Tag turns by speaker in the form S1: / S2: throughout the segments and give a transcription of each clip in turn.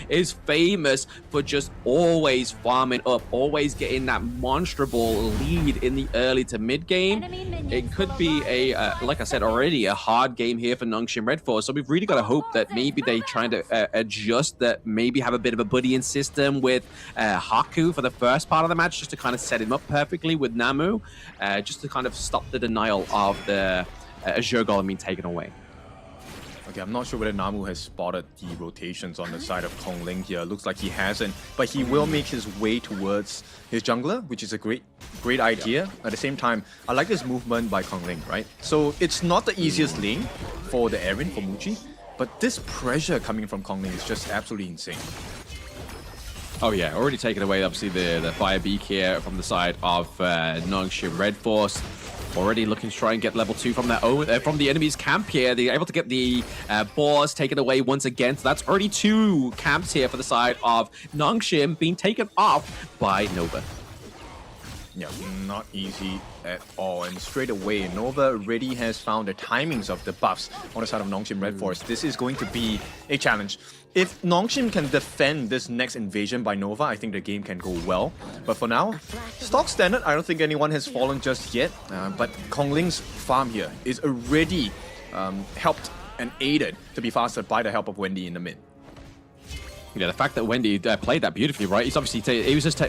S1: is famous for just always farming up, always getting that monstrable lead in the early to mid game. It could be like I said already, a hard game here for Nongshim RedForce. So we've really got to hope that maybe they trying to adjust, that maybe have a bit of a buddying system with Haku for the first part of the match, just to kind of set him up perfectly with Namu, just to kind of stop the denial of the Azure Golem being taken away.
S2: Okay, I'm not sure whether Namu has spotted the rotations on the side of Kongling here. Looks like he hasn't, but he will make his way towards his jungler, which is a great idea. At the same time, I like this movement by Kongling, right? So it's not the easiest lane for the Aaron, for Muji, but this pressure coming from Kongling is just absolutely insane.
S1: Oh yeah, already taken away, obviously, the Fire Beak here from the side of Nongshim RedForce. Already looking to try and get level 2 from their from the enemy's camp here. They're able to get the boars taken away once again. So that's already 2 camps here for the side of Nongshim being taken off by Nova.
S2: Yeah, not easy at all. And straight away, Nova already has found the timings of the buffs on the side of Nongshim RedForce. This is going to be a challenge. If Nongshim can defend this next invasion by Nova, I think the game can go well. But for now, stock standard, I don't think anyone has fallen just yet. But Kongling's farm here is already helped and aided to be faster by the help of Wendy in the mid.
S1: Yeah, the fact that Wendy played that beautifully, right? He's obviously he was just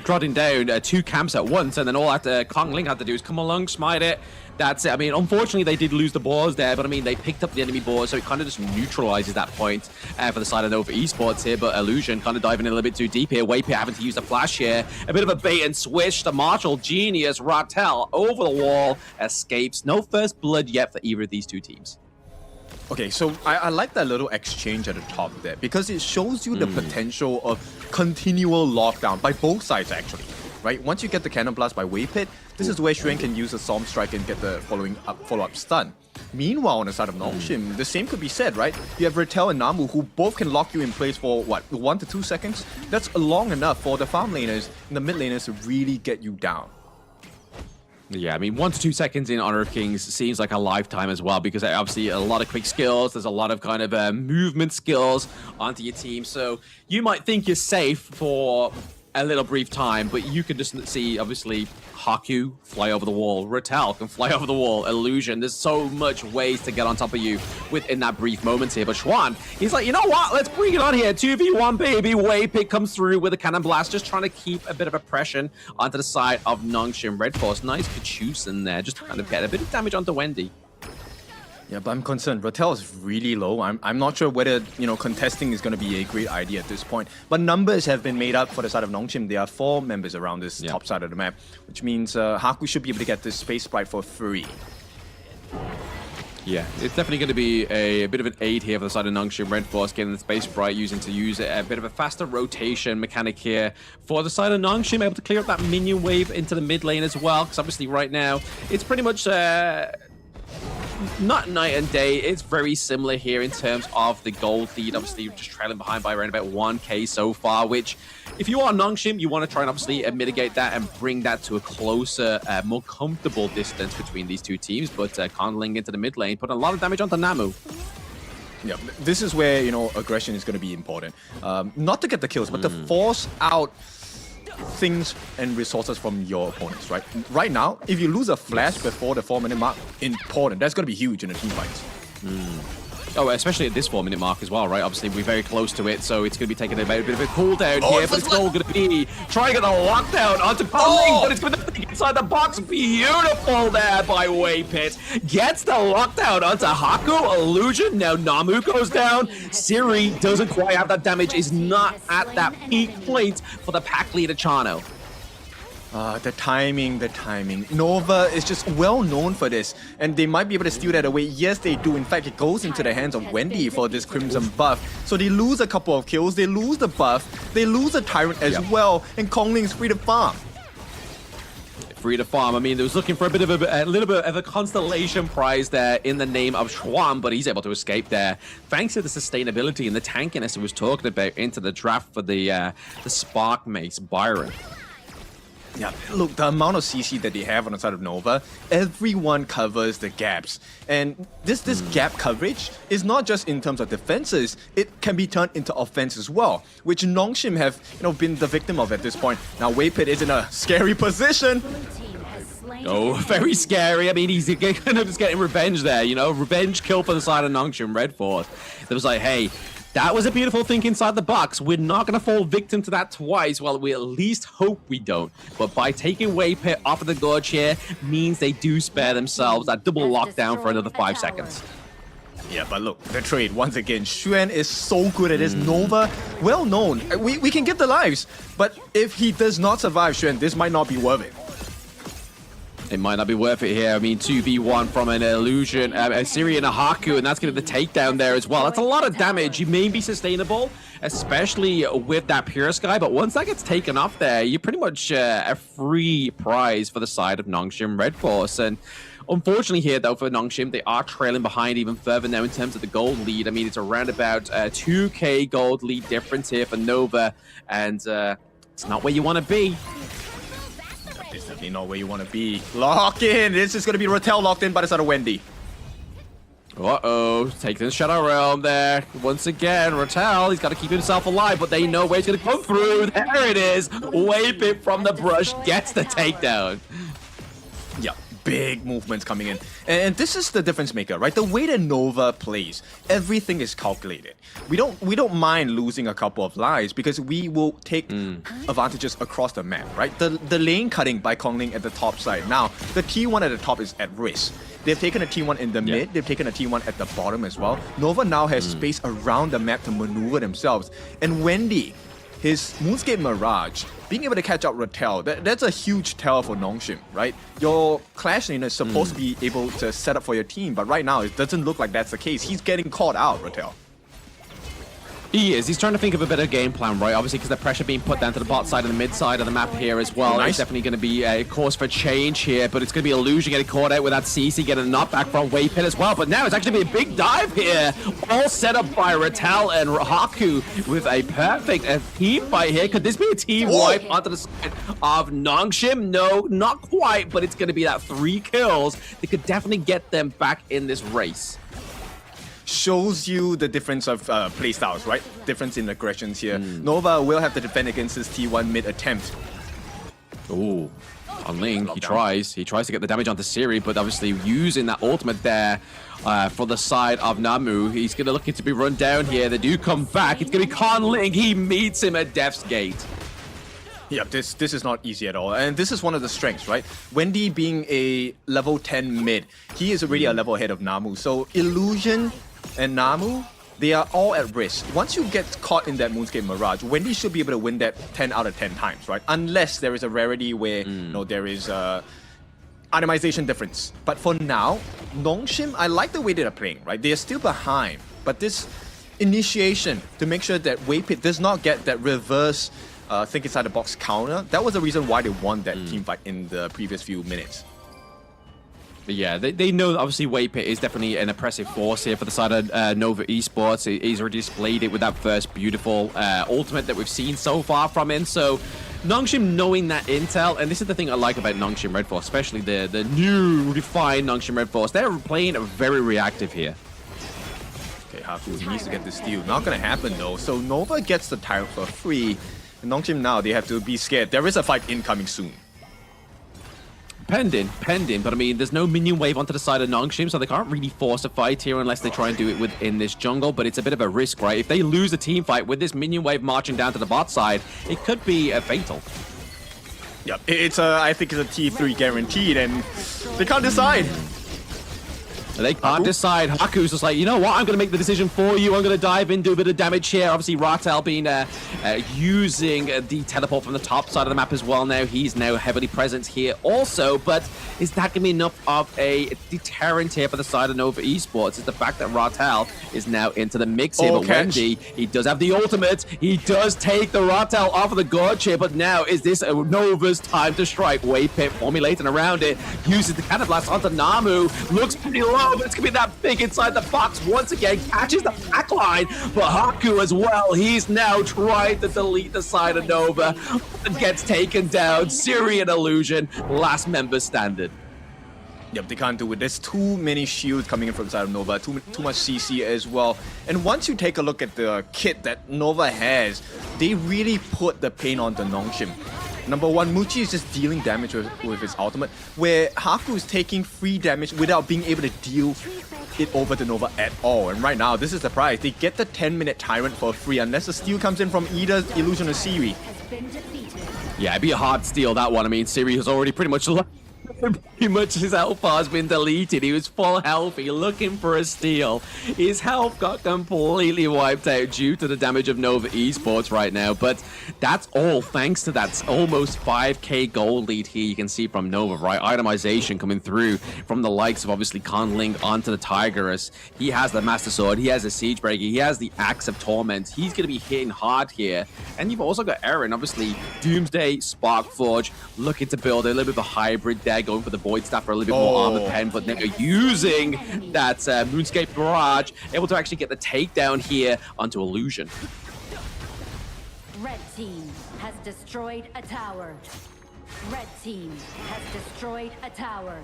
S1: drodding down 2 camps at once, and then all that Kongling had to do is come along, smite it. That's it. I mean, unfortunately, they did lose the boars there, but I mean, they picked up the enemy boars, so it kind of just neutralizes that point for the side of Nova Esports here. But Illusion kind of diving in a little bit too deep here. Waypit having to use the flash here. A bit of a bait and switch. The martial genius Ratel over the wall escapes. No first blood yet for either of these 2 teams.
S2: Okay, so I like that little exchange at the top there, because it shows you the potential of continual lockdown by both sides, actually. Right? Once you get the Cannon Blast by Waypit, this is where Shuan can use a Storm Strike and get the follow-up stun. Meanwhile, on the side of Nongshim, the same could be said, right? You have Ratel and Namu, who both can lock you in place for, what, 1 to 2 seconds? That's long enough for the farm laners and the mid laners to really get you down.
S1: Yeah, I mean, 1 to 2 seconds in Honor of Kings seems like a lifetime as well, because obviously a lot of quick skills, there's a lot of kind of movement skills onto your team, so you might think you're safe for a little brief time, but you can just see, obviously, Haku fly over the wall, Ratel can fly over the wall, Illusion, there's so much ways to get on top of you within that brief moment here. But Shuan, he's like, you know what, let's bring it on here, 2v1 baby. Waypit comes through with a Cannon Blast, just trying to keep a bit of oppression onto the side of Nongshim RedForce. Nice Kachus in there, just to kind of get a bit of damage onto Wendy.
S2: Yeah, but I'm concerned. Ratel is really low. I'm not sure whether, you know, contesting is going to be a great idea at this point. But numbers have been made up for the side of Nongshim. There are 4 members around this top side of the map, which means Haku should be able to get this Space Sprite for free.
S1: Yeah, it's definitely going to be a bit of an aid here for the side of Nongshim RedForce, getting the Space Sprite, using a bit of a faster rotation mechanic here for the side of Nongshim, able to clear up that minion wave into the mid lane as well, because obviously right now it's pretty much not night and day. It's very similar here in terms of the gold lead. Obviously, just trailing behind by around about 1k so far, which, if you are Nongshim, you want to try and obviously mitigate that and bring that to a closer, more comfortable distance between these 2 teams. But Kongling into the mid lane, putting a lot of damage onto Namu.
S2: Yeah, this is where, you know, aggression is going to be important. Not to get the kills, but to force out things and resources from your opponents, right? Right now, if you lose a flash before the 4-minute mark, important. That's going to be huge in the team fights.
S1: Oh, especially at this 4-minute mark as well, right? Obviously, we're very close to it, so it's going to be taking a bit of a cooldown here, but it's all going to be trying to get a lockdown onto Kongling, but it's going to be inside the box. Beautiful there by Waypit. Gets the lockdown onto Haku. Illusion. Now Namu goes down. Siri doesn't quite have that damage, is not at that peak point for the pack leader Chano.
S2: The timing. Nova is just well known for this, and they might be able to steal that away. Yes, they do. In fact, it goes into the hands of Wendy for this Crimson buff. So they lose a couple of kills, they lose the buff, they lose a Tyrant as well, and Kongling's free to farm.
S1: Free to farm. I mean, they was looking for a little bit of a constellation prize there in the name of Shuan, but he's able to escape there thanks to the sustainability and the tankiness he was talking about into the draft for the Spark Mace Byron.
S2: Yeah, look, the amount of CC that they have on the side of Nova, everyone covers the gaps. And this gap coverage is not just in terms of defenses, it can be turned into offense as well, which Nongshim have been the victim of at this point. Now Waypit is in a scary position.
S1: Oh, very scary. I mean, he's kind of just getting revenge there, revenge kill for the side of Nongshim RedForce. It was like, hey, that was a beautiful thing inside the box. We're not going to fall victim to that twice. Well, we at least hope we don't. But by taking Waypit off of the gorge here means they do spare themselves that double lockdown for another 5 seconds.
S2: Yeah, but look, the trade, once again, Xuan is so good at this. Nova, well known. We can give the lives, but if he does not survive Xuan, this might not be worth it.
S1: It might not be worth it here. I mean, 2v1 from an Illusion, a Siri and a Haku, and that's going to be the takedown there as well. That's a lot of damage. You may be sustainable, especially with that Pure Sky, but once that gets taken off there, you're pretty much a free prize for the side of Nongshim RedForce. And unfortunately here, though, for Nongshim, they are trailing behind even further now in terms of the gold lead. I mean, it's around about 2k gold lead difference here for Nova, and it's not where you want to be.
S2: It's definitely not where you want to be. Lock in! This is going to be Rattel locked in by the side of Wendy.
S1: Uh-oh, taking the Shadow Realm there. Once again, Rattel, he's got to keep himself alive, but they know where he's going to come through. There it is. Waypit from the brush gets the takedown.
S2: Yeah, big movements coming in. And this is the difference maker, right? The way that Nova plays, everything is calculated. We don't mind losing a couple of lives because we will take advantages across the map, right? The lane cutting by Kongling at the top side. Now, the T1 at the top is at risk. They've taken a T1 in the mid, they've taken a T1 at the bottom as well. Nova now has space around the map to maneuver themselves. And Wendy, his Moonscape Mirage, being able to catch out Rattel, that's a huge tell for Nongshim, right? Your Clash laner is supposed to be able to set up for your team, but right now it doesn't look like that's the case. He's getting caught out, Rattel.
S1: He is. He's trying to think of a better game plan, right? Obviously, because the pressure being put down to the bot side and the mid side of the map here as well.
S2: Nice.
S1: It's definitely going to be a cause for change here, but it's going to be Illusion getting caught out with that CC, getting a knockback from Waypit as well. But now it's actually be a big dive here, all set up by Rattel and Haku with a perfect team fight here. Could this be a team wipe onto the side of Nongshim? No, not quite, but it's going to be that 3 kills that could definitely get them back in this race.
S2: Shows you the difference of playstyles, right? Difference in aggressions here. Nova will have to defend against this T1 mid attempt.
S1: Ooh, on Ling, he tries to get the damage onto Siri, but obviously using that ultimate there for the side of Namu, he's gonna look to be run down here. They do come back. It's gonna be Con Ling. He meets him at Death's Gate.
S2: Yeah, this is not easy at all, and this is one of the strengths, right? Wendy being a level 10 mid, he is already a level ahead of Namu. So Illusion and Namu, they are all at risk. Once you get caught in that Moonscape Mirage, Wendy should be able to win that 10 out of 10 times, right? Unless there is a rarity where there is a itemization difference. But for now, Nongshim, I like the way they're playing, right? They are still behind, but this initiation to make sure that Waypit does not get that reverse think inside the box counter, that was the reason why they won that team fight in the previous few minutes.
S1: But yeah, they know that obviously Waypit is definitely an oppressive force here for the side of Nova Esports. He's already displayed it with that first beautiful ultimate that we've seen so far from him. So Nongshim knowing that intel, and this is the thing I like about Nongshim RedForce, especially the new refined Nongshim RedForce, they're playing very reactive here.
S2: Okay, Haku, he needs to get the steal. Not gonna happen though. So Nova gets the tile for free. And Nongshim now, they have to be scared. There is a fight incoming soon.
S1: Pending, but I mean, there's no minion wave onto the side of Nongshim, so they can't really force a fight here unless they try and do it within this jungle, but it's a bit of a risk, right? If they lose a team fight with this minion wave marching down to the bot side, it could be fatal.
S2: Yep, I think it's a T3 guaranteed, and they can't decide.
S1: They can't decide. Haku's just like, you know what? I'm going to make the decision for you. I'm going to dive in, do a bit of damage here. Obviously, Rattel being using the teleport from the top side of the map as well now. He's now heavily present here also. But is that going to be enough of a deterrent here for the side of Nova Esports? Is the fact that Rattel is now into the mix here. But Wendy, he does have the ultimate. He does take the Rattel off of the gorge here. But now, is this Nova's time to strike? Waypit formulating around it. Uses the cannon blast onto Namu. Looks pretty low. Nova. It's gonna be that big inside the box once again. Catches the back line, but Haku as well. He's now trying to delete the side of Nova and gets taken down. Syrian Illusion, last member standing.
S2: Yep, they can't do it. There's too many shields coming in from the side of Nova, too much CC as well. And once you take a look at the kit that Nova has, they really put the pain on the Nongshim. Number one, Muchi is just dealing damage with his ultimate, where Haku is taking free damage without being able to deal it over to Nova at all. And right now, this is the prize. They get the 10-minute Tyrant for free, unless the steal comes in from either Illusion or Siri.
S1: Yeah, it'd be a hard steal, that one. I mean, Siri has already pretty much his health bar has been deleted. He was full healthy, looking for a steal. His health got completely wiped out due to the damage of Nova Esports right now, but that's all thanks to that almost 5k gold lead here you can see from Nova, right? Itemization coming through from the likes of obviously Conling onto the Tigerus. He has the Master Sword, he has the Siege Breaker, he has the Axe of Torment. He's going to be hitting hard here. And you've also got Eren, obviously Doomsday, Sparkforge, looking to build a little bit of a hybrid there, going for the Void Staff for a little bit more armor pen, but now using that Moonscape Barrage, able to actually get the takedown here onto Illusion.
S3: Red team has destroyed a tower. Red team has destroyed a tower.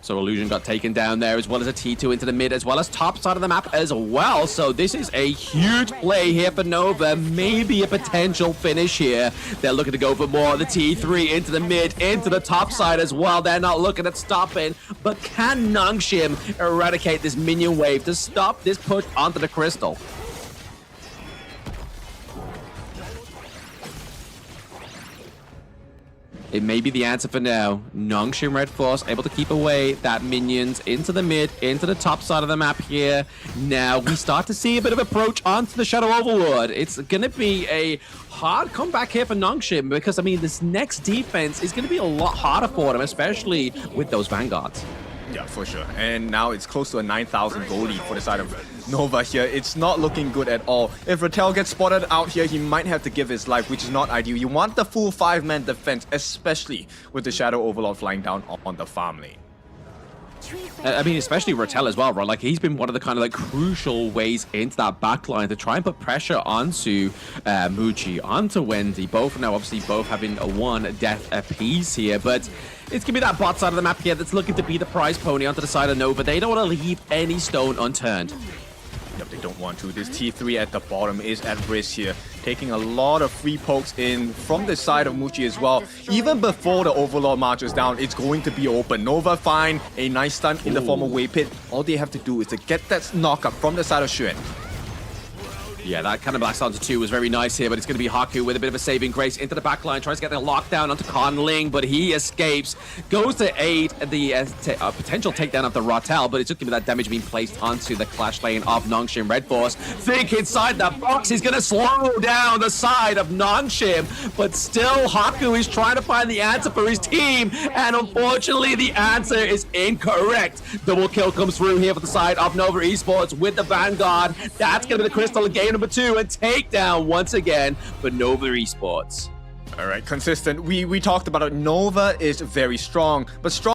S1: So Illusion got taken down there, as well as a T2 into the mid, as well as top side of the map as well. So this is a huge play here for Nova. Maybe a potential finish here. They're looking to go for more. The T3 into the mid, into the top side as well. They're not looking at stopping. But can Nongshim eradicate this minion wave to stop this push onto the Crystal? It may be the answer for now. Nongshim RedForce able to keep away that minions into the mid, into the top side of the map here. Now we start to see a bit of approach onto the Shadow Overlord. It's going to be a hard comeback here for Nongshim because, I mean, this next defense is going to be a lot harder for them, especially with those Vanguards.
S2: Yeah, for sure. And now it's close to a 9,000 gold lead for the side of Nova here. It's not looking good at all. If Rattel gets spotted out here, he might have to give his life, which is not ideal. You want the full 5-man defense, especially with the Shadow Overlord flying down on the farm lane.
S1: I mean, especially Rattel as well, right? Like, he's been one of the kind of like crucial ways into that backline to try and put pressure onto Muchi, onto Wendy. Both now, obviously, both having a 1 death apiece here, but it's gonna be that bot side of the map here that's looking to be the prize pony onto the side of Nova. They don't want to leave any stone unturned.
S2: Yep, they don't want to. This T3 at the bottom is at risk here, taking a lot of free pokes in from the side of Muchi as well. Even before the Overlord marches down, it's going to be open. Nova find a nice stun in the form of Wave Pit. All they have to do is to get that knockup from the side of Xuan.
S1: Yeah, that kind of blast onto 2 was very nice here, but it's going to be Haku with a bit of a saving grace into the backline, tries to get the lockdown onto Conling, but he escapes, goes to aid the potential takedown of the Rattel, but it's just going to be that damage being placed onto the clash lane of Nongshim RedForce. Think inside the box, he's going to slow down the side of Nongshim, but still Haku is trying to find the answer for his team, and unfortunately the answer is incorrect. Double kill comes through here for the side of Nova Esports with the Vanguard. That's going to be the Crystal game number 2, and takedown once again for Nova Esports.
S2: All right, consistent. We talked about it. Nova is very strong, but strong